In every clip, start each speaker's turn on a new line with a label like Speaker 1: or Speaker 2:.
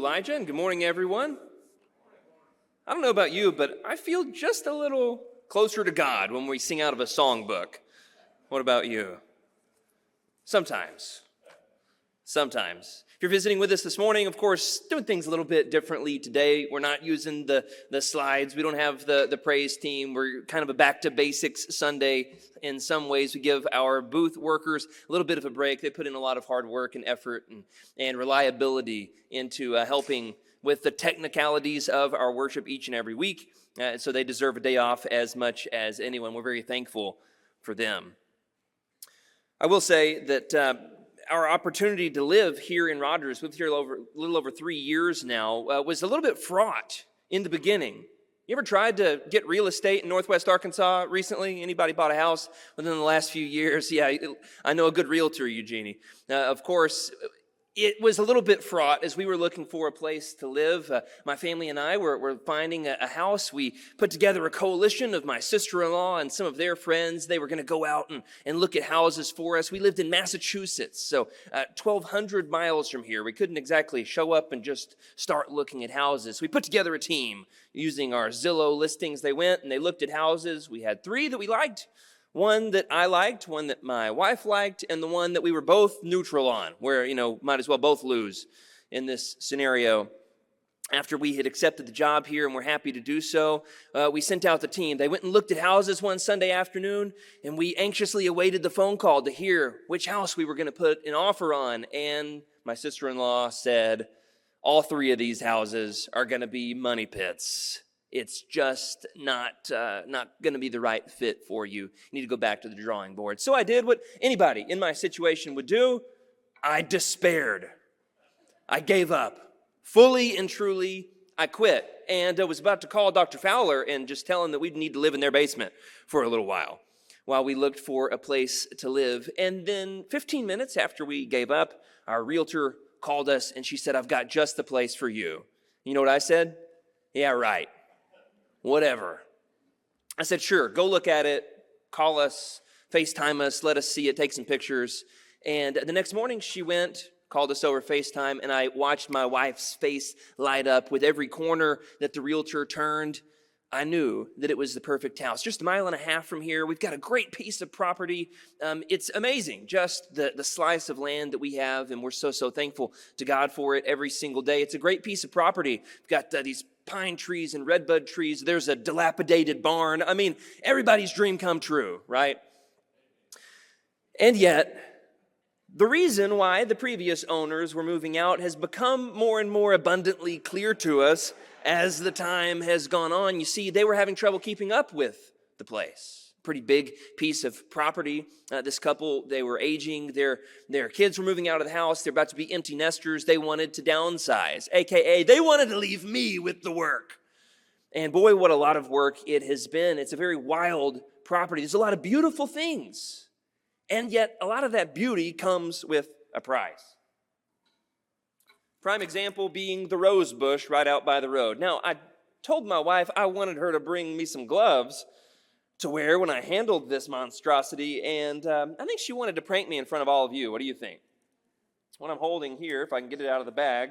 Speaker 1: Elijah, and good morning, everyone. I don't know about you, but I feel just a little closer to God when we sing out of a songbook. What about you? Sometimes. If you're visiting with us this morning, of course, doing things a little bit differently today. We're not using the slides. We don't have the praise team. We're kind of a back to basics Sunday. In some ways, we give our booth workers a little bit of a break. They put in a lot of hard work and effort and reliability into helping with the technicalities of our worship each and every week. So they deserve a day off as much as anyone. We're very thankful for them. I will say that our opportunity to live here in Rogers, we've been here a little over 3 years now, was a little bit fraught in the beginning. You ever tried to get real estate in Northwest Arkansas recently? Anybody bought a house within the last few years? Yeah, I know a good realtor, Eugenie. Of course, it was a little bit fraught as we were looking for a place to live. My family and I were finding a house. We put together a coalition of my sister-in-law and some of their friends. They were going to go out and look at houses for us. We lived in Massachusetts, so 1,200 miles from here. We couldn't exactly show up and just start looking at houses. We put together a team using our Zillow listings. They went and they looked at houses. We had 3 that we liked. One that I liked, one that my wife liked, and the one that we were both neutral on, where, might as well both lose in this scenario. After we had accepted the job here and we're happy to do so, we sent out the team. They went and looked at houses one Sunday afternoon, and we anxiously awaited the phone call to hear which house we were going to put an offer on. And my sister-in-law said, all 3 of these houses are going to be money pits. It's just not going to be the right fit for you. You need to go back to the drawing board. So I did what anybody in my situation would do. I despaired. I gave up. Fully and truly, I quit. And I was about to call Dr. Fowler and just tell him that we'd need to live in their basement for a little while we looked for a place to live. And then 15 minutes after we gave up, our realtor called us and she said, I've got just the place for you. You know what I said? Yeah, right. Whatever. I said, sure, go look at it, call us, FaceTime us, let us see it, take some pictures. And the next morning she went, called us over FaceTime, and I watched my wife's face light up with every corner that the realtor turned. I knew that it was the perfect house. Just 1.5 miles from here, we've got a great piece of property. It's amazing, just the slice of land that we have, and we're so thankful to God for it every single day. It's a great piece of property. We've got these pine trees and redbud trees. There's a dilapidated barn. I mean, everybody's dream come true, right? And yet, the reason why the previous owners were moving out has become more and more abundantly clear to us as the time has gone on. You see, they were having trouble keeping up with the place. Pretty big piece of property. This couple, they were aging. Their kids were moving out of the house. They're about to be empty nesters. They wanted to downsize, a.k.a. they wanted to leave me with the work. And boy, what a lot of work it has been. It's a very wild property. There's a lot of beautiful things. And yet, a lot of that beauty comes with a price. Prime example being the rose bush right out by the road. Now, I told my wife I wanted her to bring me some gloves to wear when I handled this monstrosity, and I think she wanted to prank me in front of all of you. What do you think? What I'm holding here, if I can get it out of the bag,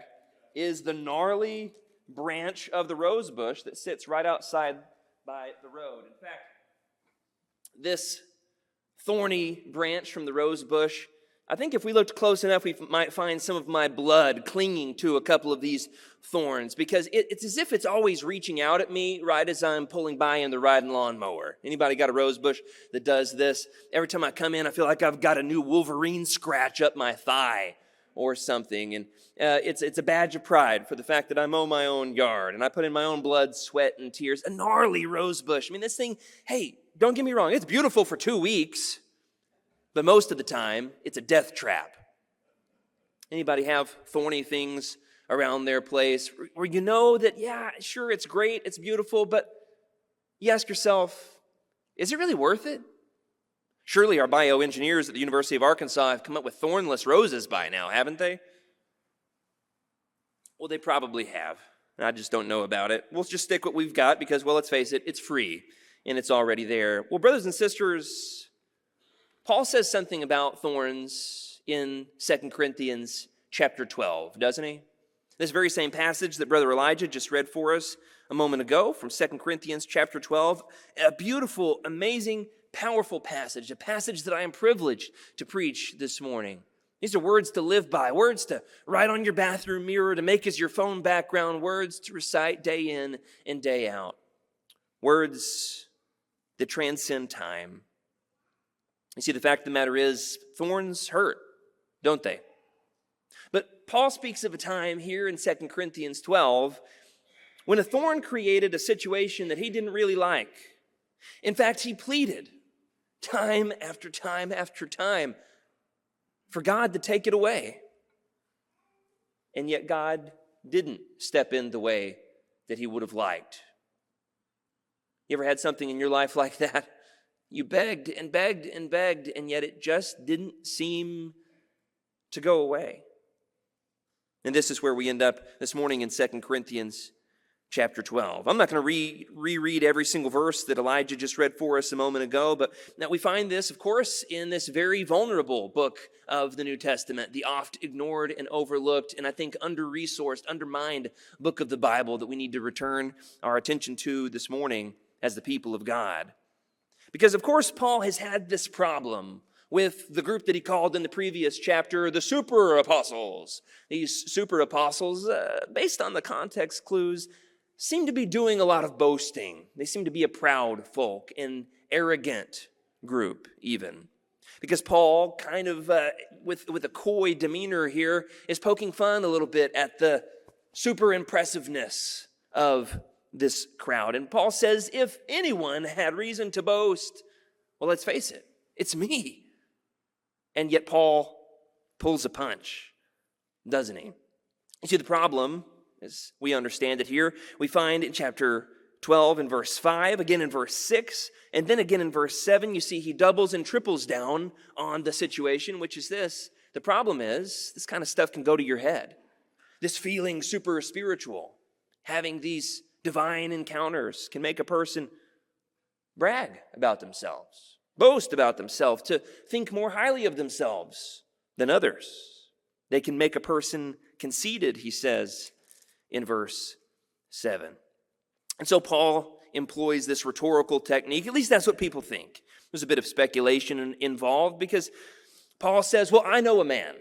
Speaker 1: is the gnarly branch of the rose bush that sits right outside by the road. In fact, this thorny branch from the rose bush, I think if we looked close enough, we might find some of my blood clinging to a couple of these thorns, because it's as if it's always reaching out at me right as I'm pulling by in the riding lawnmower. Anybody got a rose bush that does this? Every time I come in, I feel like I've got a new Wolverine scratch up my thigh or something. And it's a badge of pride for the fact that I mow my own yard and I put in my own blood, sweat, and tears. A gnarly rose bush. I mean, this thing, hey, don't get me wrong, it's beautiful for 2 weeks. But most of the time, it's a death trap. Anybody have thorny things around their place where you know that, yeah, sure, it's great, it's beautiful, but you ask yourself, is it really worth it? Surely our bioengineers at the University of Arkansas have come up with thornless roses by now, haven't they? Well, they probably have. I just don't know about it. We'll just stick what we've got because, well, let's face it, it's free and it's already there. Well, brothers and sisters, Paul says something about thorns in 2 Corinthians chapter 12, doesn't he? This very same passage that Brother Elijah just read for us a moment ago from 2 Corinthians chapter 12, a beautiful, amazing, powerful passage, a passage that I am privileged to preach this morning. These are words to live by, words to write on your bathroom mirror, to make as your phone background, words to recite day in and day out, words that transcend time. You see, the fact of the matter is, thorns hurt, don't they? But Paul speaks of a time here in 2 Corinthians 12 when a thorn created a situation that he didn't really like. In fact, he pleaded time after time after time for God to take it away. And yet God didn't step in the way that he would have liked. You ever had something in your life like that? You begged and begged and begged, and yet it just didn't seem to go away. And this is where we end up this morning in 2 Corinthians chapter 12. I'm not going to reread every single verse that Elijah just read for us a moment ago, but now we find this, of course, in this very vulnerable book of the New Testament, the oft ignored and overlooked, and I think under-resourced, undermined book of the Bible that we need to return our attention to this morning as the people of God. Because, of course, Paul has had this problem with the group that he called in the previous chapter the super apostles. These super apostles, based on the context clues, seem to be doing a lot of boasting. They seem to be a proud folk, an arrogant group even. Because Paul, kind of with a coy demeanor here, is poking fun a little bit at the super impressiveness of this crowd. And Paul says, if anyone had reason to boast, well, let's face it, it's me. And yet Paul pulls a punch, doesn't he? You see, the problem, as we understand it here, we find in chapter 12 in verse 5, again in verse 6, and then again in verse 7, you see he doubles and triples down on the situation, which is this. The problem is, this kind of stuff can go to your head. This feeling super spiritual, having these divine encounters can make a person brag about themselves, boast about themselves, to think more highly of themselves than others. They can make a person conceited, he says in verse 7. And so Paul employs this rhetorical technique. At least that's what people think. There's a bit of speculation involved because Paul says, well, I know a man.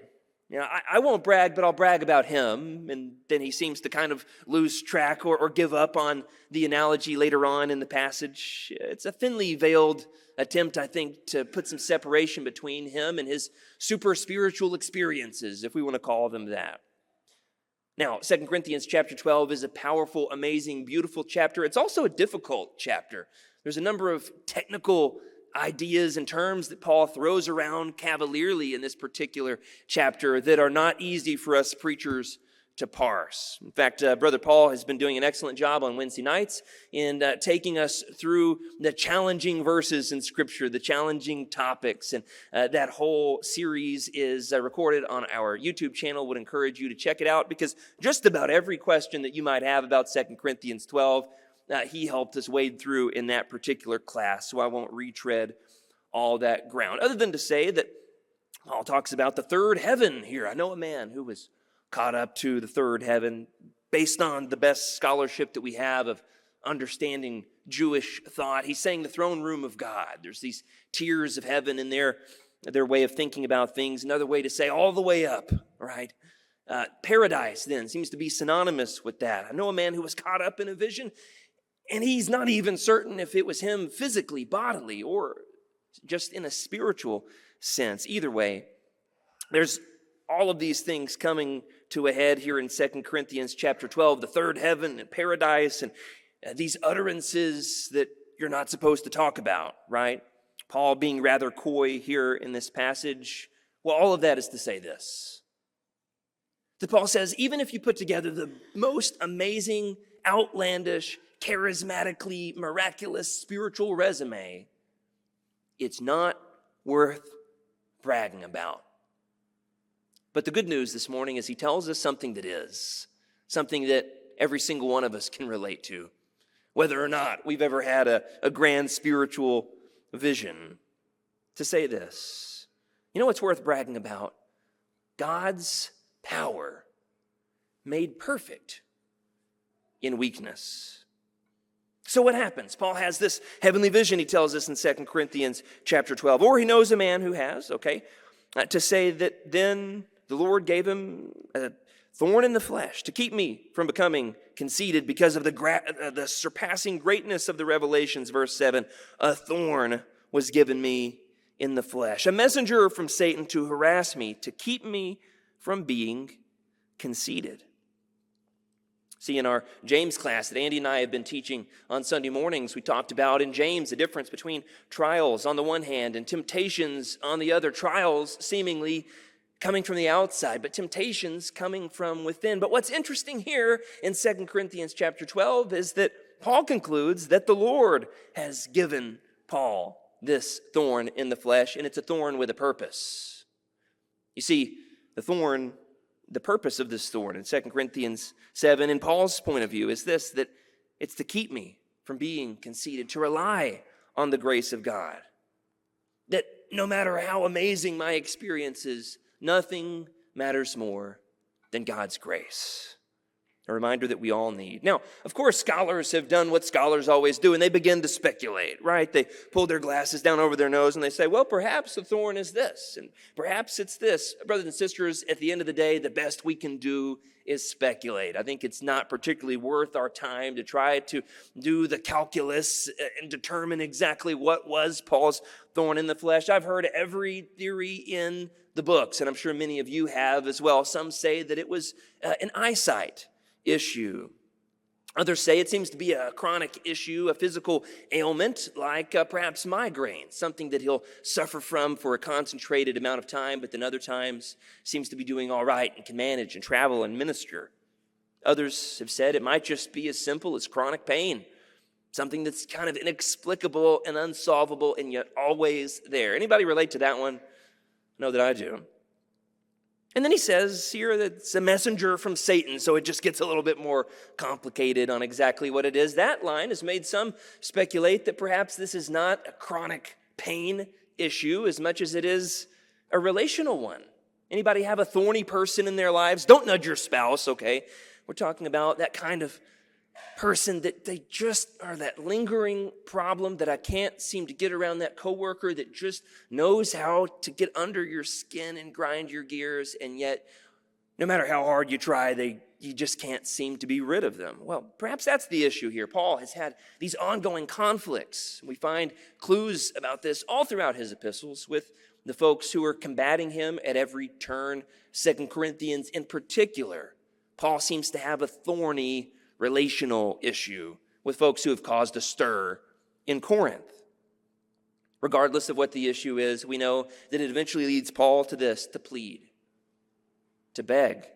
Speaker 1: You know, I won't brag, but I'll brag about him. And then he seems to kind of lose track or give up on the analogy later on in the passage. It's a thinly veiled attempt, I think, to put some separation between him and his super spiritual experiences, if we want to call them that. Now, 2 Corinthians chapter 12 is a powerful, amazing, beautiful chapter. It's also a difficult chapter. There's a number of technical ideas and terms that Paul throws around cavalierly in this particular chapter that are not easy for us preachers to parse. In fact, Brother Paul has been doing an excellent job on Wednesday nights in taking us through the challenging verses in Scripture, the challenging topics, and that whole series is recorded on our YouTube channel. Would encourage you to check it out because just about every question that you might have about 2 Corinthians 12, he helped us wade through in that particular class, so I won't retread all that ground. Other than to say that Paul talks about the third heaven here. I know a man who was caught up to the third heaven based on the best scholarship that we have of understanding Jewish thought. He's saying the throne room of God. There's these tiers of heaven in their way of thinking about things. Another way to say all the way up, right? Paradise then seems to be synonymous with that. I know a man who was caught up in a vision, and he's not even certain if it was him physically, bodily, or just in a spiritual sense. Either way, there's all of these things coming to a head here in 2 Corinthians chapter 12, the third heaven and paradise, and these utterances that you're not supposed to talk about, right? Paul being rather coy here in this passage. Well, all of that is to say this. That Paul says, even if you put together the most amazing, outlandish, charismatically miraculous spiritual resume, it's not worth bragging about. But the good news this morning is he tells us something that is, something that every single one of us can relate to, whether or not we've ever had a grand spiritual vision. To say this, you know what's worth bragging about? God's power made perfect in weakness. So what happens? Paul has this heavenly vision, he tells us in 2 Corinthians chapter 12. Or he knows a man who has, to say that then the Lord gave him a thorn in the flesh to keep me from becoming conceited because of the surpassing greatness of the revelations. Verse 7, a thorn was given me in the flesh, a messenger from Satan to harass me, to keep me from being conceited. See, in our James class that Andy and I have been teaching on Sunday mornings, we talked about in James the difference between trials on the one hand and temptations on the other. Trials seemingly coming from the outside, but temptations coming from within. But what's interesting here in 2 Corinthians chapter 12 is that Paul concludes that the Lord has given Paul this thorn in the flesh, and it's a thorn with a purpose. You see, the purpose of this thorn in 2 Corinthians 7, in Paul's point of view, is this, that it's to keep me from being conceited, to rely on the grace of God. That no matter how amazing my experience is, nothing matters more than God's grace. A reminder that we all need. Now, of course, scholars have done what scholars always do, and they begin to speculate, right? They pull their glasses down over their nose and they say, well, perhaps the thorn is this, and perhaps it's this. Brothers and sisters, at the end of the day, the best we can do is speculate. I think it's not particularly worth our time to try to do the calculus and determine exactly what was Paul's thorn in the flesh. I've heard every theory in the books, and I'm sure many of you have as well. Some say that it was an eyesight issue. Others say it seems to be a chronic issue, a physical ailment like perhaps migraine, something that he'll suffer from for a concentrated amount of time, but then other times seems to be doing all right and can manage and travel and minister. Others have said it might just be as simple as chronic pain, something that's kind of inexplicable and unsolvable and yet always there. Anybody relate to that one? I know that I do. And then he says here that it's a messenger from Satan, so it just gets a little bit more complicated on exactly what it is. That line has made some speculate that perhaps this is not a chronic pain issue as much as it is a relational one. Anybody have a thorny person in their lives? Don't nudge your spouse, okay? We're talking about that kind of person that they just are that lingering problem that I can't seem to get around, that coworker that just knows how to get under your skin and grind your gears, and yet no matter how hard you try, you just can't seem to be rid of them. Well, perhaps that's the issue here. Paul has had these ongoing conflicts. We find clues about this all throughout his epistles with the folks who are combating him at every turn. 2 Corinthians in particular, Paul seems to have a thorny relational issue with folks who have caused a stir in Corinth. Regardless of what the issue is, we know that it eventually leads Paul to this, to plead, to beg,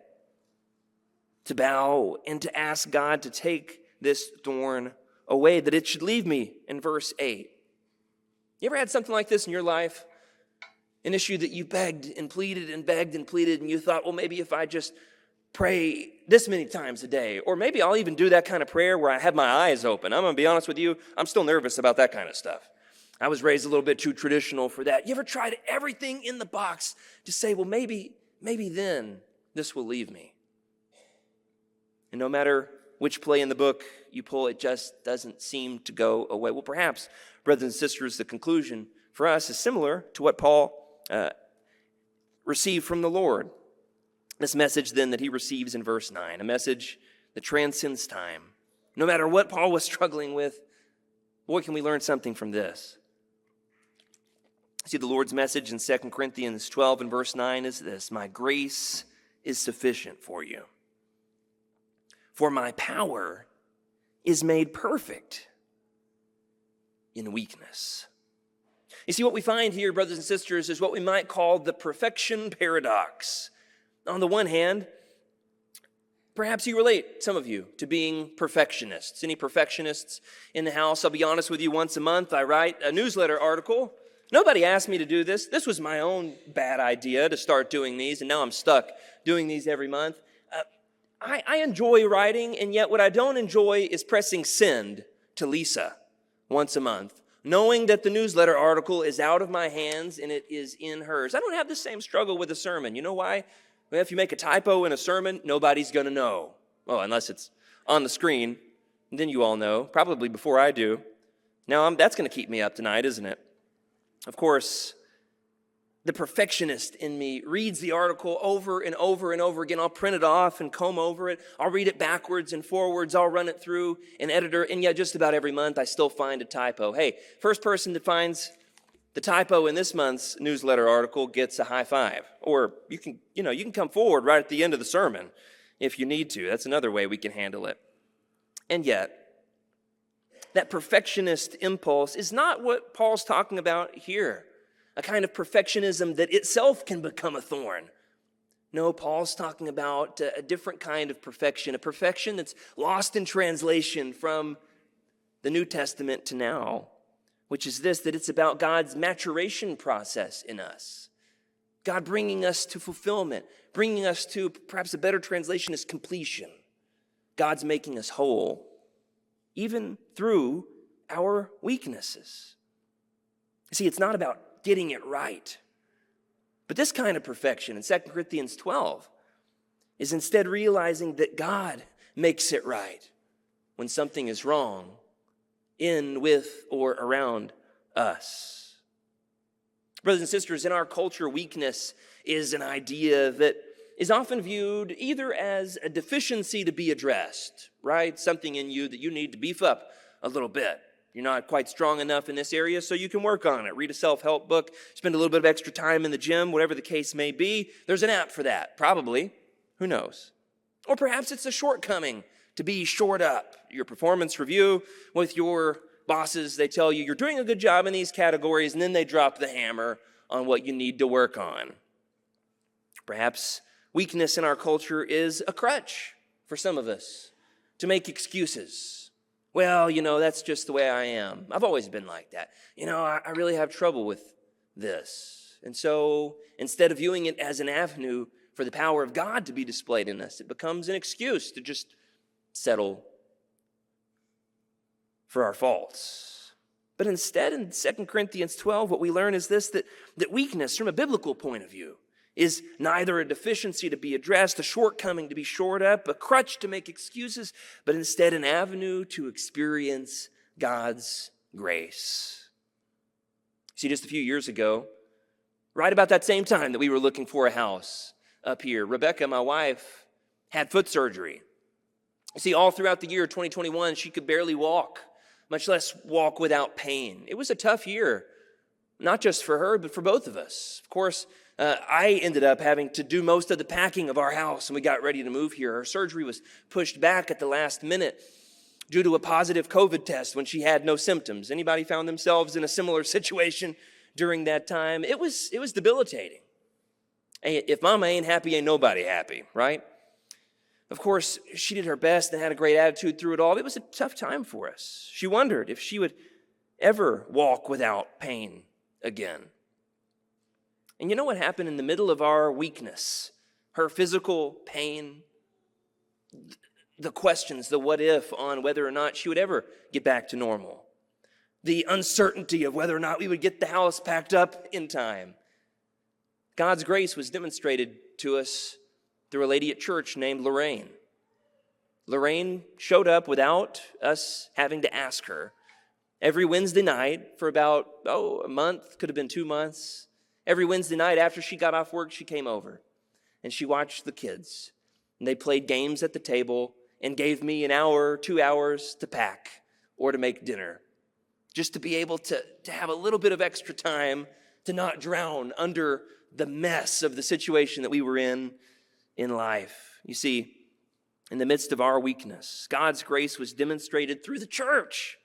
Speaker 1: to bow, and to ask God to take this thorn away, that it should leave me, in verse 8. You ever had something like this in your life? An issue that you begged and pleaded and begged and pleaded, and you thought, well, maybe if I just pray this many times a day, or maybe I'll even do that kind of prayer where I have my eyes open. I'm going to be honest with you, I'm still nervous about that kind of stuff. I was raised a little bit too traditional for that. You ever tried everything in the box to say, well, maybe then this will leave me? And no matter which play in the book you pull, it just doesn't seem to go away. Well, perhaps, brothers and sisters, the conclusion for us is similar to what Paul received from the Lord. This message then that he receives in verse 9, a message that transcends time. No matter what Paul was struggling with, boy, can we learn something from this. See, the Lord's message in 2 Corinthians 12 and verse 9 is this: my grace is sufficient for you, for my power is made perfect in weakness. You see, what we find here, brothers and sisters, is what we might call the perfection paradox. On the one hand, perhaps you relate, some of you, to being perfectionists. Any perfectionists in the house? I'll be honest with you, once a month I write a newsletter article. Nobody asked me to do this. This was my own bad idea to start doing these, and now I'm stuck doing these every month. I enjoy writing, and yet what I don't enjoy is pressing send to Lisa once a month, knowing that the newsletter article is out of my hands and it is in hers. I don't have the same struggle with a sermon. You know why? Well, if you make a typo in a sermon, nobody's going to know. Well, unless it's on the screen, then you all know, probably before I do. Now, that's going to keep me up tonight, isn't it? Of course, the perfectionist in me reads the article over and over and over again. I'll print it off and comb over it. I'll read it backwards and forwards. I'll run it through an editor. And yet just about every month, I still find a typo. Hey, first person that finds the typo in this month's newsletter article gets a high five. Or you can come forward right at the end of the sermon if you need to. That's another way we can handle it. And yet, that perfectionist impulse is not what Paul's talking about here. A kind of perfectionism that itself can become a thorn. No, Paul's talking about a different kind of perfection, a perfection that's lost in translation from the New Testament to now, which is this, that it's about God's maturation process in us. God bringing us to fulfillment, bringing us to, perhaps a better translation is completion. God's making us whole, even through our weaknesses. See, it's not about getting it right. But this kind of perfection in 2 Corinthians 12 is instead realizing that God makes it right when something is wrong in, with, or around us. Brothers and sisters, in our culture, weakness is an idea that is often viewed either as a deficiency to be addressed, right? Something in you that you need to beef up a little bit. You're not quite strong enough in this area, so you can work on it. Read a self-help book, spend a little bit of extra time in the gym, whatever the case may be. There's an app for that, probably. Who knows? Or perhaps it's a shortcoming to be shored up. Your performance review with your bosses, they tell you you're doing a good job in these categories, and then they drop the hammer on what you need to work on. Perhaps weakness in our culture is a crutch for some of us to make excuses. Well, that's just the way I am. I've always been like that. I really have trouble with this. And so instead of viewing it as an avenue for the power of God to be displayed in us, it becomes an excuse to just settle for our faults. But instead, in 2 Corinthians 12, what we learn is this, that weakness from a biblical point of view is neither a deficiency to be addressed, a shortcoming to be shored up, a crutch to make excuses, but instead an avenue to experience God's grace. See, just a few years ago, right about that same time that we were looking for a house up here, Rebecca, my wife, had foot surgery. See, all throughout the year 2021, she could barely walk, much less walk without pain. It was a tough year, not just for her, but for both of us. Of course, I ended up having to do most of the packing of our house when we got ready to move here. Her surgery was pushed back at the last minute due to a positive COVID test when she had no symptoms. Anybody found themselves in a similar situation during that time? It was debilitating. If mama ain't happy, ain't nobody happy, right? Of course, she did her best and had a great attitude through it all. It was a tough time for us. She wondered if she would ever walk without pain again. And you know what happened in the middle of our weakness, her physical pain, the questions, the what if on whether or not she would ever get back to normal, the uncertainty of whether or not we would get the house packed up in time. God's grace was demonstrated to us through a lady at church named Lorraine. Lorraine showed up without us having to ask her. Every Wednesday night for about, a month, could have been 2 months. Every Wednesday night after she got off work, she came over and she watched the kids. And they played games at the table and gave me an hour, 2 hours to pack or to make dinner. Just to be able to have a little bit of extra time to not drown under the mess of the situation that we were in life. You see, in the midst of our weakness, God's grace was demonstrated through the church.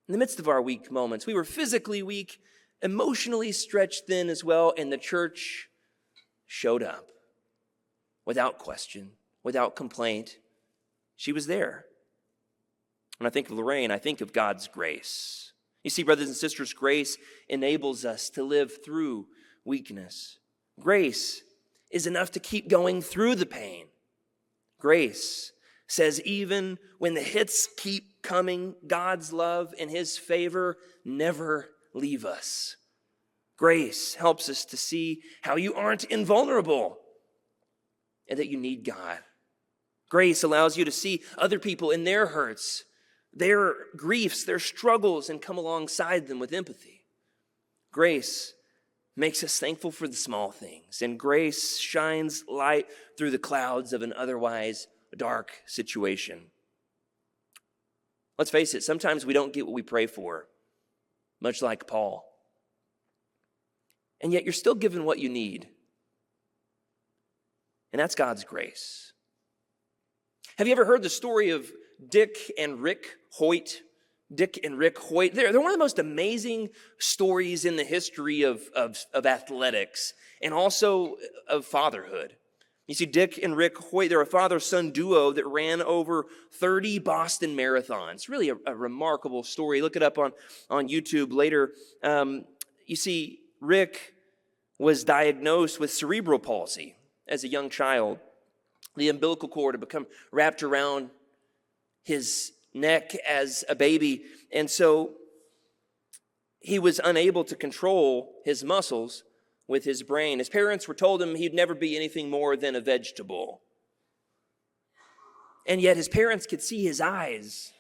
Speaker 1: In the midst of our weak moments, we were physically weak, emotionally stretched thin as well, and the church showed up without question, without complaint. She was there. When I think of Lorraine, I think of God's grace. You see, brothers and sisters, grace enables us to live through weakness. Grace is enough to keep going through the pain. Grace says even when the hits keep coming, God's love and his favor never leave us. Grace helps us to see how you aren't invulnerable. and that you need God. Grace allows you to see other people in their hurts, their griefs, their struggles, and come alongside them with empathy. Grace makes us thankful for the small things, and grace shines light through the clouds of an otherwise dark situation. Let's face it, sometimes we don't get what we pray for, much like Paul. And yet you're still given what you need. And that's God's grace. Have you ever heard the story of Dick and Rick Hoyt? Dick and Rick Hoyt. They're one of the most amazing stories in the history of athletics and also of fatherhood. You see, Dick and Rick Hoyt, they're a father-son duo that ran over 30 Boston marathons. Really a remarkable story. Look it up on YouTube later. You see, Rick was diagnosed with cerebral palsy as a young child. The umbilical cord had become wrapped around his neck as a baby, and so he was unable to control his muscles with his brain. His parents were told him he'd never be anything more than a vegetable. And yet his parents could see his eyes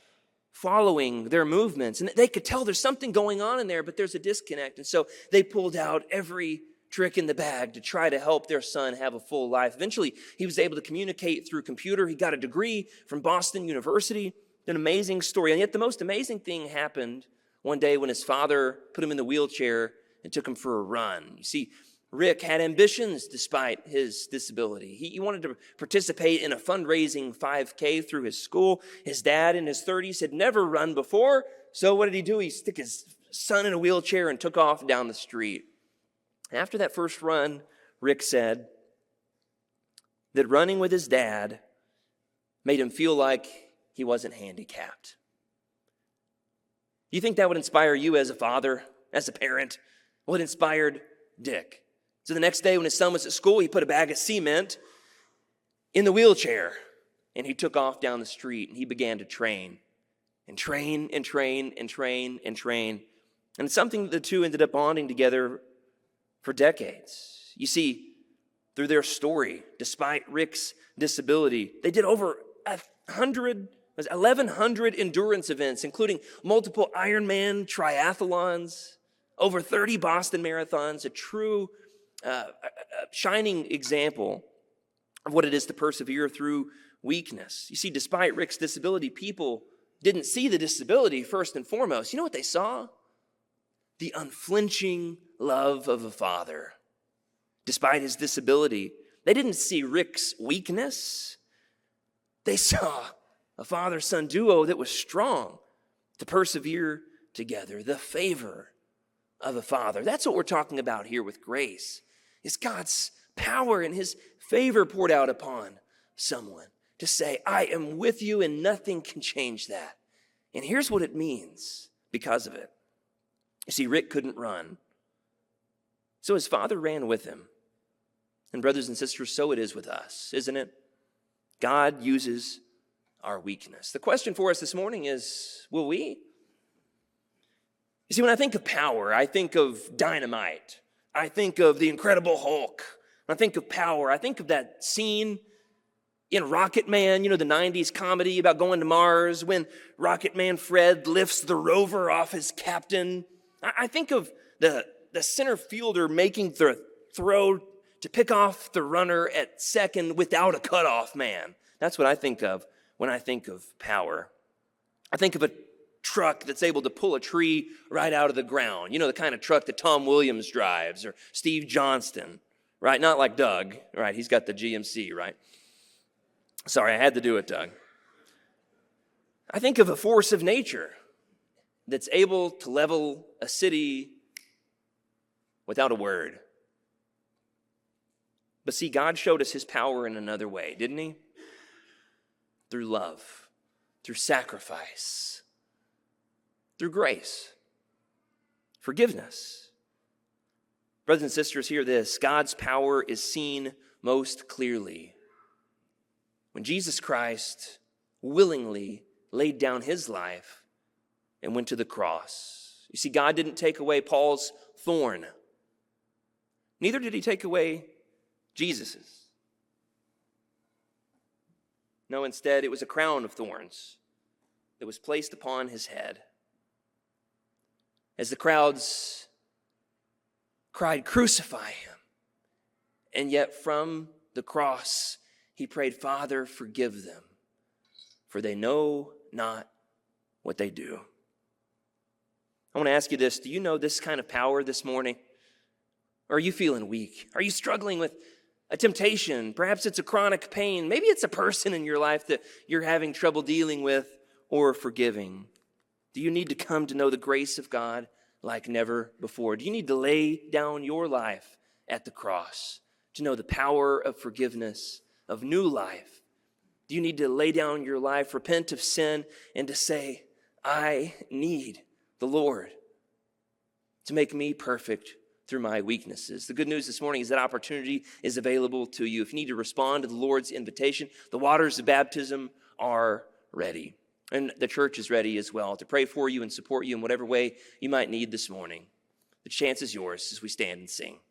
Speaker 1: following their movements, and they could tell there's something going on in there, but there's a disconnect. And so they pulled out every trick in the bag to try to help their son have a full life. Eventually, he was able to communicate through computer. He got a degree from Boston University. An amazing story. And yet the most amazing thing happened one day when his father put him in the wheelchair and took him for a run. You see, Rick had ambitions despite his disability. He wanted to participate in a fundraising 5K through his school. His dad in his 30s had never run before. So what did he do? He stuck his son in a wheelchair and took off down the street. After that first run, Rick said that running with his dad made him feel like he wasn't handicapped. Do you think that would inspire you as a father, as a parent? Well, it inspired Dick. So the next day when his son was at school, he put a bag of cement in the wheelchair and he took off down the street and he began to train and train and train and train and train. And it's something the two ended up bonding together for decades. You see, through their story, despite Rick's disability, they did over 1,100 endurance events, including multiple Ironman triathlons, over 30 Boston marathons, a true shining example of what it is to persevere through weakness. You see, despite Rick's disability, people didn't see the disability first and foremost. You know what they saw? The unflinching love of a father. Despite his disability, they didn't see Rick's weakness. They saw a father-son duo that was strong to persevere together. The favor of a father. That's what we're talking about here with grace. It's God's power and his favor poured out upon someone to say, I am with you and nothing can change that. And here's what it means because of it. You see, Rick couldn't run. So his father ran with him. And brothers and sisters, so it is with us, isn't it? God uses our weakness. The question for us this morning is, will we? You see, when I think of power, I think of dynamite. I think of the Incredible Hulk. When I think of power, I think of that scene in Rocket Man, you know, the 90s comedy about going to Mars, when Rocket Man Fred lifts the rover off his captain. I think of the center fielder making the throw to pick off the runner at second without a cutoff man. That's what I think of when I think of power. I think of a truck that's able to pull a tree right out of the ground. You know, the kind of truck that Tom Williams drives or Steve Johnston, right? Not like Doug, right? He's got the GMC, right? Sorry, I had to do it, Doug. I think of a force of nature that's able to level a city without a word. But see, God showed us his power in another way, didn't he? Through love, through sacrifice, through grace, forgiveness. Brothers and sisters, hear this. God's power is seen most clearly when Jesus Christ willingly laid down his life and went to the cross. You see, God didn't take away Paul's thorn. Neither did he take away Jesus's. No, instead, it was a crown of thorns that was placed upon his head. As the crowds cried, "Crucify him," and yet from the cross, he prayed, "Father, forgive them, for they know not what they do." I want to ask you this. Do you know this kind of power this morning? Or are you feeling weak? Are you struggling with a temptation? Perhaps it's a chronic pain. Maybe it's a person in your life that you're having trouble dealing with or forgiving. Do you need to come to know the grace of God like never before? Do you need to lay down your life at the cross to know the power of forgiveness, of new life? Do you need to lay down your life, repent of sin, and to say, "I need the Lord to make me perfect through my weaknesses"? The good news this morning is that opportunity is available to you. If you need to respond to the Lord's invitation, the waters of baptism are ready. And the church is ready as well to pray for you and support you in whatever way you might need this morning. The chance is yours as we stand and sing.